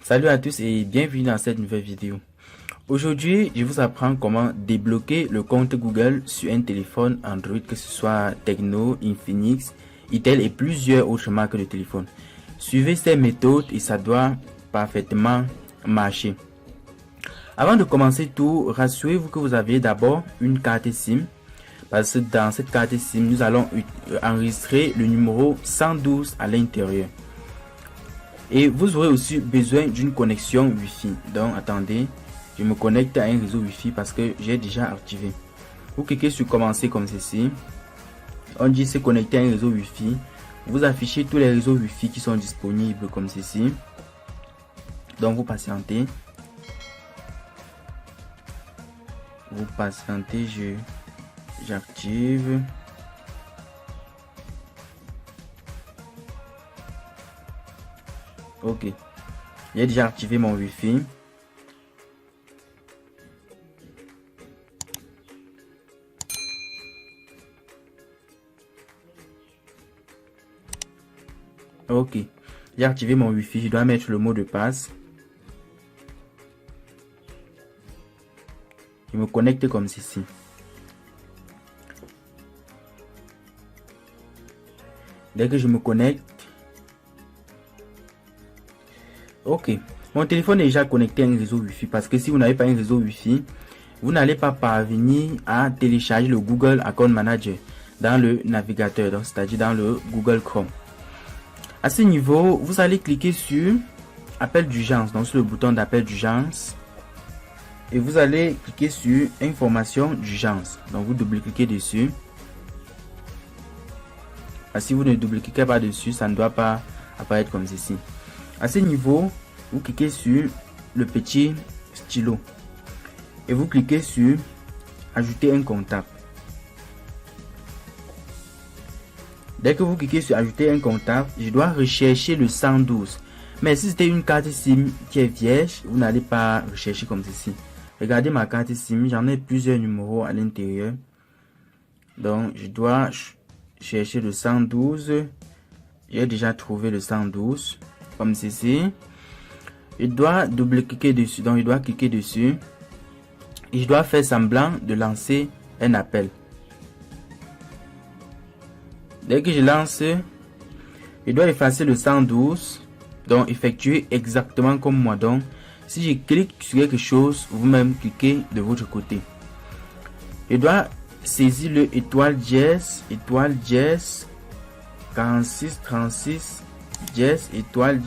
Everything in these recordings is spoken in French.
Salut à tous et bienvenue dans cette nouvelle vidéo. Aujourd'hui, je vous apprends comment débloquer le compte Google sur un téléphone Android, que ce soit Tecno, Infinix, Itel et plusieurs autres marques de téléphone. Suivez ces méthodes et ça doit parfaitement marcher. Avant de commencer tout, rassurez-vous que vous avez d'abord une carte SIM. Parce que dans cette carte SIM, nous allons enregistrer le numéro 112 à l'intérieur. Et vous aurez aussi besoin d'une connexion Wi-Fi. Donc attendez, je me connecte à un réseau Wi-Fi parce que j'ai déjà activé. Vous cliquez sur commencer comme ceci. On dit se connecter à un réseau Wi-Fi. Vous affichez tous les réseaux Wi-Fi qui sont disponibles comme ceci. Donc vous patientez. J'active. Ok, j'ai déjà activé mon Wi-Fi. Ok, j'ai activé mon Wi-Fi. Je dois mettre le mot de passe. Je me connecte comme ceci. Dès que je me connecte, ok, mon téléphone est déjà connecté à un réseau Wi-Fi parce que si vous n'avez pas un réseau Wi-Fi, vous n'allez pas parvenir à télécharger le Google Account Manager dans le navigateur, donc c'est-à-dire dans le Google Chrome. À ce niveau, vous allez cliquer sur appel d'urgence, donc sur le bouton d'appel d'urgence, et vous allez cliquer sur information d'urgence. Donc vous double-cliquez dessus. Si vous ne double-cliquez pas dessus, ça ne doit pas apparaître comme ceci. À ce niveau, vous cliquez sur le petit stylo et vous cliquez sur ajouter un contact. Dès que vous cliquez sur ajouter un contact, je dois rechercher le 112. Mais si c'était une carte SIM qui est vierge, vous n'allez pas rechercher comme ceci. Regardez ma carte SIM, j'en ai plusieurs numéros à l'intérieur. Donc je dois chercher le 112. J'ai déjà trouvé le 112 comme ceci. Je dois double-cliquer dessus. Donc je dois cliquer dessus. Et je dois faire semblant de lancer un appel. Dès que je lance, je dois effacer le 112. Donc effectuer exactement comme moi. Donc si je clique sur quelque chose, vous-même cliquez de votre côté. Je dois saisir le étoile dièse 46 36 dièse étoile.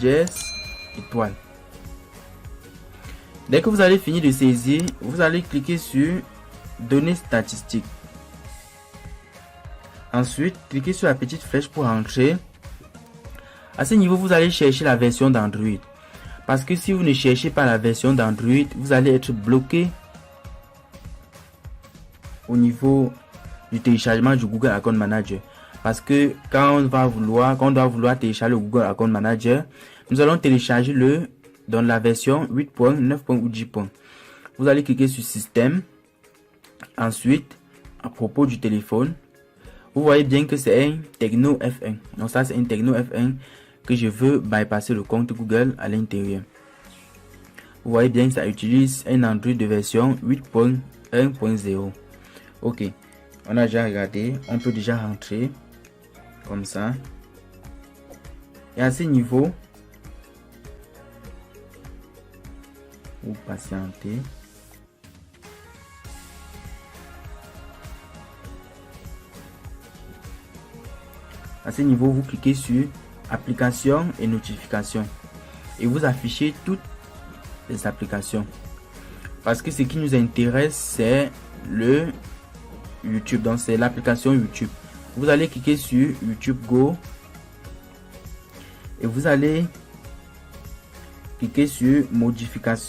Dès que vous allez finir de saisir, vous allez cliquer sur données statistiques. Ensuite, cliquez sur la petite flèche pour entrer. À ce niveau, vous allez chercher la version d'Android. Parce que si vous ne cherchez pas la version d'Android, vous allez être bloqué au niveau du téléchargement du Google Account Manager. Parce que quand on doit vouloir télécharger le Google Account Manager, nous allons télécharger dans la version 8.9 ou 10. Vous allez cliquer sur système. Ensuite, à propos du téléphone, vous voyez bien que c'est un Tecno F1. Donc ça, c'est un Tecno F1 que je veux bypasser le compte Google à l'intérieur. Vous voyez bien que ça utilise un Android de version 8.1.0. Ok, on a déjà regardé, on peut déjà rentrer comme ça. Et à ce niveau, vous patientez. À ce niveau, vous cliquez sur applications et notifications et vous affichez toutes les applications. Parce que ce qui nous intéresse, c'est le YouTube. Donc c'est l'application YouTube. Vous allez cliquer sur YouTube Go et vous allez cliquer sur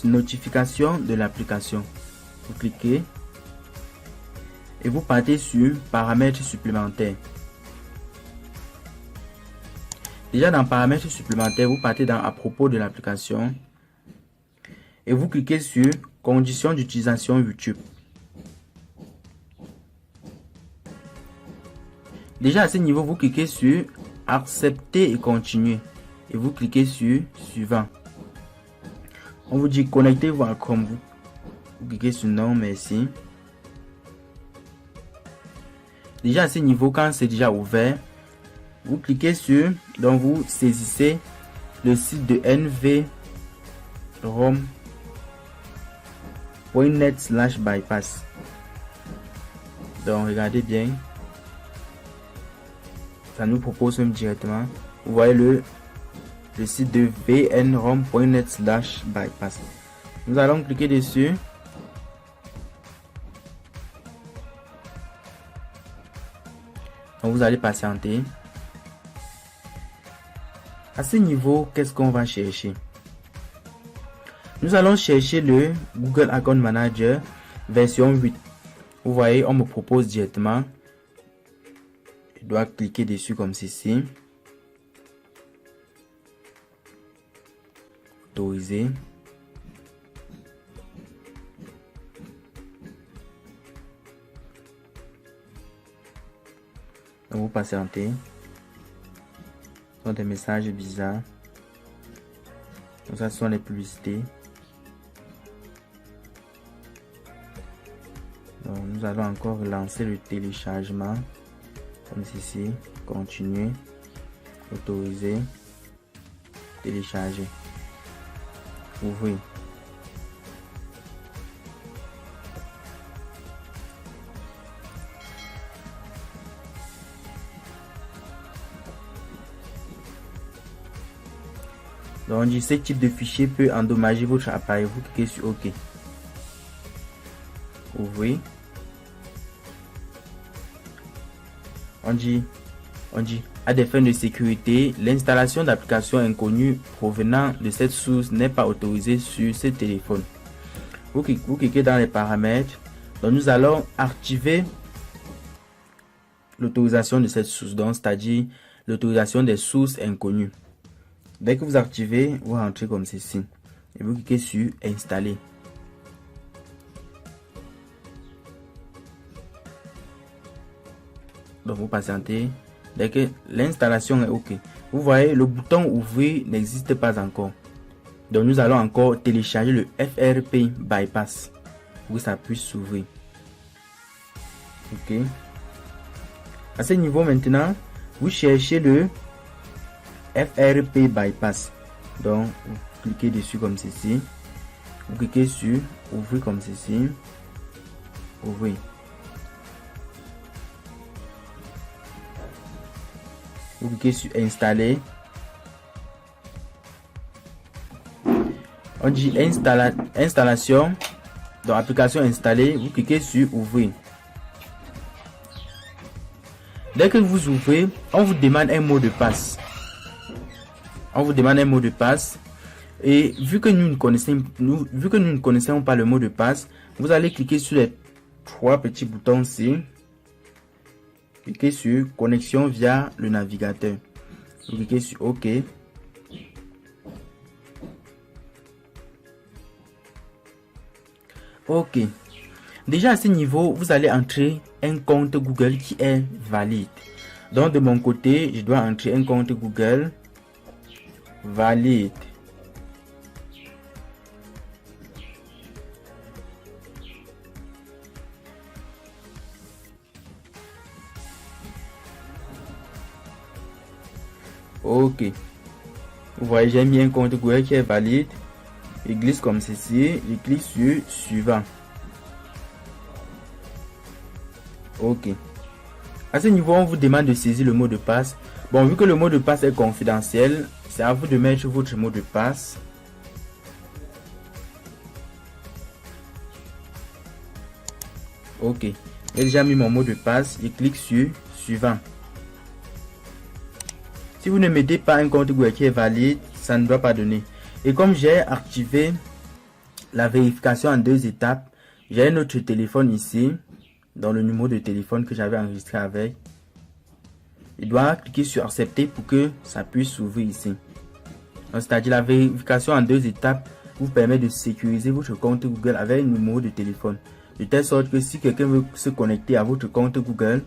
notification de l'application. Vous cliquez et vous partez sur paramètres supplémentaires. Déjà dans paramètres supplémentaires, vous partez dans à propos de l'application et vous cliquez sur conditions d'utilisation YouTube. Déjà à ce niveau, vous cliquez sur accepter et continuer et vous cliquez sur suivant. On vous dit connectez-vous à Chrome. Vous cliquez sur non, merci. Déjà à ce niveau, quand c'est déjà ouvert, vous cliquez sur, donc vous saisissez le site de nvrom.net/bypass. Donc regardez bien, ça nous propose même directement. Vous voyez le site de vnrom.net/bypass. Nous allons cliquer dessus. Donc vous allez patienter. À ce niveau, qu'est-ce qu'on va chercher? Nous allons chercher le Google Account Manager version 8. Vous voyez, on me propose directement. Je dois cliquer dessus comme ceci. Autoriser. Donc vous patientez. Ce sont des messages bizarres. Donc ça, ce sont les publicités. Donc nous allons encore lancer le téléchargement. Comme ceci. Continuer. Autoriser. Télécharger. Ouvrir. Donc on dit ce type de fichier peut endommager votre appareil. Vous cliquez sur OK. Ouvrez. On dit à des fins de sécurité, l'installation d'applications inconnues provenant de cette source n'est pas autorisée sur ce téléphone. Vous cliquez dans les paramètres. Donc nous allons activer l'autorisation de cette source, donc c'est-à-dire l'autorisation des sources inconnues. Dès que vous activez, vous rentrez comme ceci et vous cliquez sur installer. Donc vous patientez. Dès que l'installation est OK, vous voyez le bouton ouvrir n'existe pas encore. Donc nous allons encore télécharger le FRP Bypass pour que ça puisse s'ouvrir. OK. À ce niveau maintenant, vous cherchez le FRP Bypass. Donc vous cliquez dessus comme ceci. Vous cliquez sur ouvrir comme ceci. Ouvrir. Vous cliquez sur installer. On dit installation. Donc application installée. Vous cliquez sur ouvrir. Dès que vous ouvrez, on vous demande un mot de passe. On vous demande un mot de passe. Et vu que nous ne connaissons pas le mot de passe, vous allez cliquer sur les trois petits boutons ici. Cliquez sur connexion via le navigateur. Vous cliquez sur OK. OK. Déjà à ce niveau, vous allez entrer un compte Google qui est valide. Donc de mon côté, je dois entrer un compte Google valide. OK. Vous voyez, j'ai mis un compte Google qui est valide. Je glisse comme ceci. Je clique sur suivant. OK. À ce niveau, on vous demande de saisir le mot de passe. Bon, vu que le mot de passe est confidentiel, c'est à vous de mettre votre mot de passe. OK. J'ai déjà mis mon mot de passe. Je clique sur suivant. Si vous ne mettez pas un compte Google qui est valide, ça ne doit pas donner. Et comme j'ai activé la vérification en 2 étapes, j'ai un autre téléphone ici, dans le numéro de téléphone que j'avais enregistré avec. Je dois cliquer sur accepter pour que ça puisse s'ouvrir ici. C'est-à-dire la vérification en 2 étapes vous permet de sécuriser votre compte Google avec un numéro de téléphone. De telle sorte que si quelqu'un veut se connecter à votre compte Google,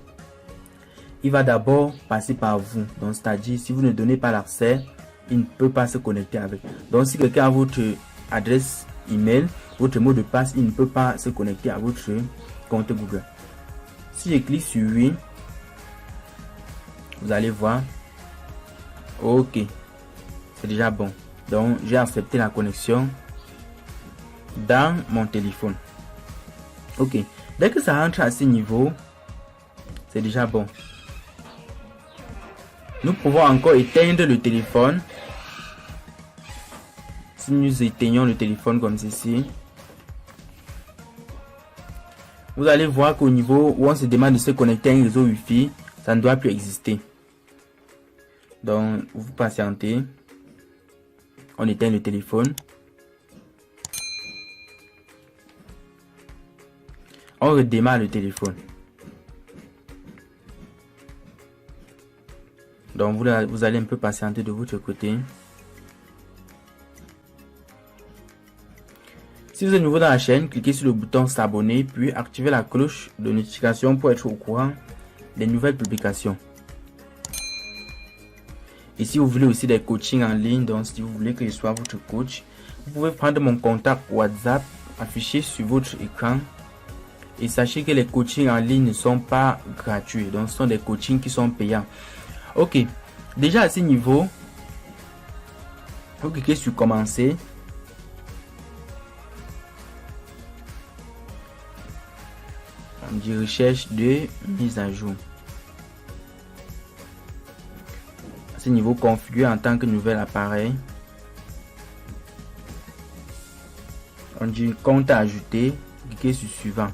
il va d'abord passer par vous. Donc c'est-à-dire si vous ne donnez pas l'accès, il ne peut pas se connecter avec. Donc si quelqu'un a votre adresse email, votre mot de passe, il ne peut pas se connecter à votre compte Google. Si je clique sur oui, vous allez voir, ok, c'est déjà bon. Donc j'ai accepté la connexion dans mon téléphone. Ok, dès que ça rentre à ce niveau, c'est déjà bon. Nous pouvons encore éteindre le téléphone. Si nous éteignons le téléphone comme ceci, vous allez voir qu'au niveau où on se demande de se connecter à un réseau Wi-Fi, ça ne doit plus exister. Donc, vous patientez. On éteint le téléphone. On redémarre le téléphone. Donc, vous allez un peu patienter de votre côté. Si vous êtes nouveau dans la chaîne, cliquez sur le bouton s'abonner, puis activez la cloche de notification pour être au courant des nouvelles publications. Et si vous voulez aussi des coachings en ligne, donc si vous voulez que je sois votre coach, vous pouvez prendre mon contact WhatsApp affiché sur votre écran. Et sachez que les coachings en ligne ne sont pas gratuits, donc ce sont des coachings qui sont payants. Ok, déjà à ce niveau, vous cliquez sur commencer. On dit recherche de mise à jour. À ce niveau, configurer en tant que nouvel appareil. On dit compte à ajouter. Cliquez sur suivant.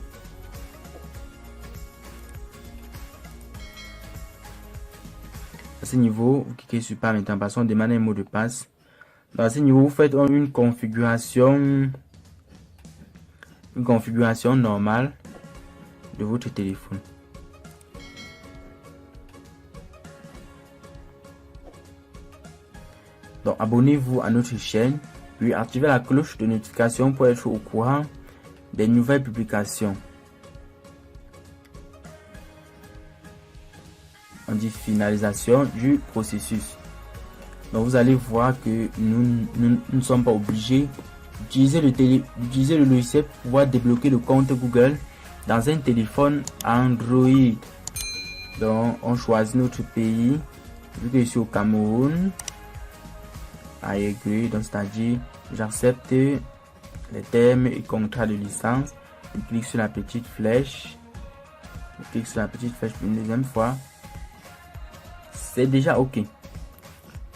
À ce niveau, vous cliquez sur pas maintenant parce qu'on demande un mot de passe. Dans ce niveau, vous faites une configuration normale de votre téléphone. Donc abonnez-vous à notre chaîne, puis activez la cloche de notification pour être au courant des nouvelles publications. On dit finalisation du processus. Donc vous allez voir que nous ne sommes pas obligés d'utiliser le logiciel pour pouvoir débloquer le compte Google dans un téléphone Android. Donc on choisit notre pays, vu que je suis au Cameroun. Donc c'est-à-dire j'accepte les termes et contrats de licence. Je clique sur la petite flèche. Je clique sur la petite flèche une deuxième fois. C'est déjà ok.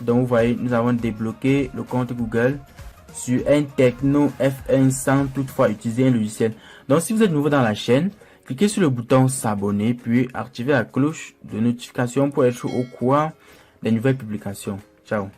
Donc vous voyez, nous avons débloqué le compte Google sur un Tecno F1 sans toutefois utiliser un logiciel. Donc si vous êtes nouveau dans la chaîne, cliquez sur le bouton s'abonner, puis activez la cloche de notification pour être au courant des nouvelles publications. Ciao.